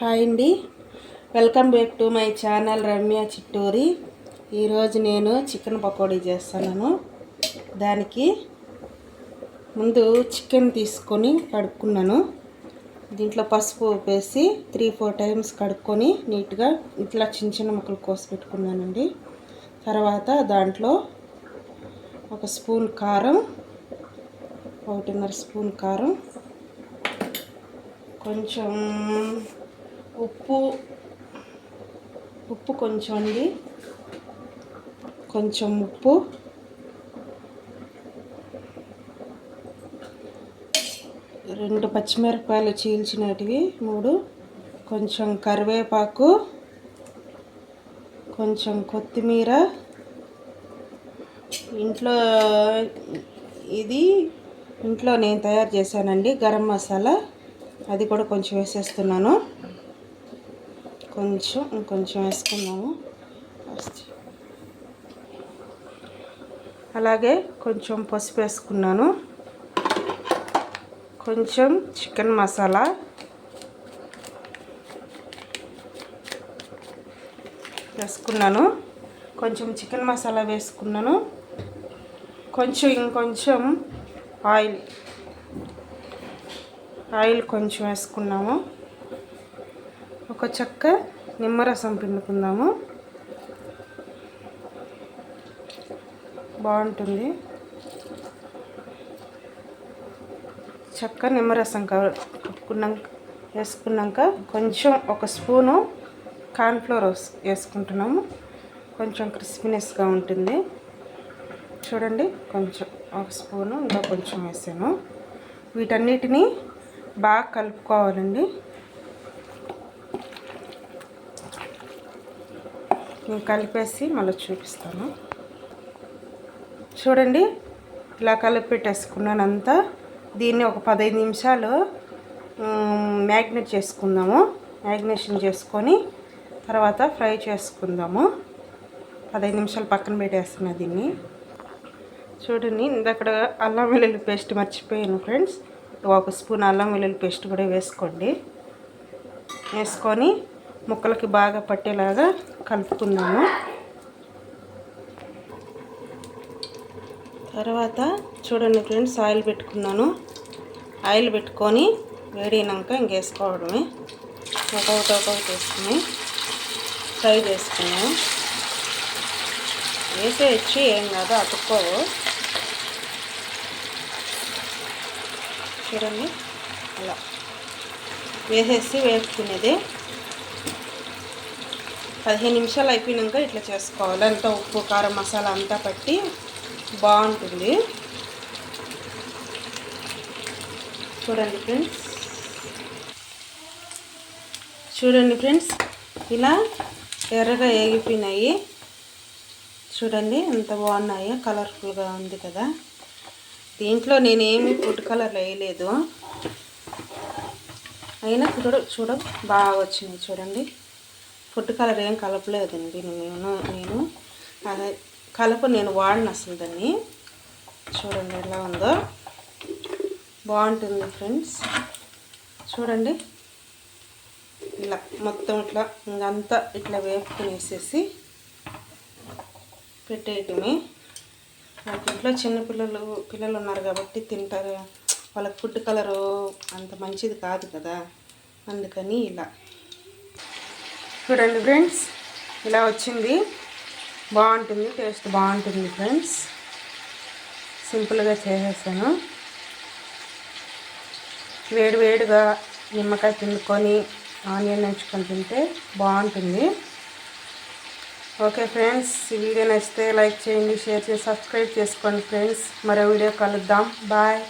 Hi అండి, welcome back to my channel Ramya Chitturi. ఈరోజు నేను చికెన్ పకోడీ చేస్తున్నాను. దానికి ముందు చికెన్ తీసుకొని కడుక్కున్నాను. దీంట్లో పసుపు వేసి 3-4 టైమ్స్ కడుక్కొని నీట్గా ఇట్లా చిన్న చిన్న ముక్కలు కోసి పెట్టుకున్నానండి. తర్వాత దాంట్లో 1 స్పూన్ కారం, 1.5 స్పూన్ కారం, కొంచెం ఉప్పు కొంచెం అండి, కొంచెం ఉప్పు, 2 పచ్చిమిరపకాయలు చీల్చినటివి 3, కొంచెం కరివేపాకు, కొంచెం కొత్తిమీర. ఇంట్లో నేను తయారు చేశానండి గరం మసాలా, అది కూడా కొంచెం వేసేస్తున్నాను. ఇంకొంచెం వేసుకున్నాము. అలాగే కొంచెం పసుపు వేసుకున్నాను, కొంచెం చికెన్ మసాలా, వేసుకున్నాను. కొంచెం చికెన్ మసాలా వేసుకున్నాను. ఇంకొంచెం ఆయిల్ కొంచెం వేసుకున్నాము. ఒక చెక్క నిమ్మరసం పిండుకుందాము, బాగుంటుంది. చెక్క నిమ్మరసం వేసుకున్నాక కొంచెం 1 స్పూను కార్న్ఫ్లోర్ వేసుకుంటున్నాము. కొంచెం క్రిస్పీనెస్గా ఉంటుంది. చూడండి, కొంచెం 1 స్పూను ఇంకా కొంచెం వేసాను. వీటన్నిటిని బాగా కలుపుకోవాలండి. నేను కలిపేసి మళ్ళీ చూపిస్తాను. చూడండి, ఇలా కలిపి పెట్టేసుకున్నాను అంతా. దీన్ని ఒక 15 నిమిషాలు మ్యాగ్నేషన్ చేసుకొని తర్వాత ఫ్రై చేసుకుందాము. 15 నిమిషాలు పక్కన పెట్టేస్తున్నా దీన్ని. చూడండి, ఇందక్కడ అల్లం వెల్లుల్లి పేస్ట్ మర్చిపోయాను ఫ్రెండ్స్. 1 స్పూన్ అల్లం వెల్లుల్లి పేస్ట్ కూడా వేసుకొని ముక్కలకి బాగా పట్టేలాగా కలుపుకుందాము. తర్వాత చూడండి ఫ్రెండ్స్, ఆయిల్ పెట్టుకొని వేడినాక ఇంకేసుకోవడమే. ఒక్కొక్కటి వేసుకుని ఫ్రై చేసుకున్నాము. వేసేయచ్చు, ఏం కాదు, అతుక్కోవు. చూడండి, అలా వేసేసి వేసుకునేది. 15 నిమిషాలు అయిపోయినాక ఇట్లా చేసుకోవాలి. అంతా ఉప్పు కారం మసాలా అంతా పట్టి బాగుంటుంది. చూడండి ఫ్రెండ్స్, ఇలా ఎర్రగా ఏగిపోయినాయి. చూడండి ఎంత బాగున్నాయో, కలర్ఫుల్గా ఉంది కదా. దీంట్లో నేనేమి ఫుడ్ కలర్ వేయలేదు, అయినా చూడ బాగా వచ్చినాయి. చూడండి, ఫుడ్ కలర్ ఏం కలపలేదండి నేను నేను వాడిన అసలు దాన్ని. చూడండి ఎలా ఉందో, బాగుంటుంది ఫ్రెండ్స్. చూడండి, ఇలా మొత్తం ఇంకంతా ఇట్లా వేపుకునేసేసి పెట్టేయటమే. నాకు ఇంట్లో పిల్లలు ఉన్నారు కాబట్టి తింటారు. వాళ్ళకి ఫుడ్ కలరు అంత మంచిది కాదు కదా, అందుకని ఇలా. చూడండి ఫ్రెండ్స్, ఇలా వచ్చింది. బాగుంటుంది, టేస్ట్ బాగుంటుంది ఫ్రెండ్స్. సింపుల్గా చేసేసాను. వేడిగా నిమ్మకాయ పిండుకొని ఆనియన్ నంచుకొని తింటే బాగుంటుంది. ఓకే ఫ్రెండ్స్, ఈ వీడియో నచ్చితే లైక్ చేయండి, షేర్ చేసి సబ్స్క్రైబ్ చేసుకోండి ఫ్రెండ్స్. మరో వీడియో కలుద్దాం. బాయ్.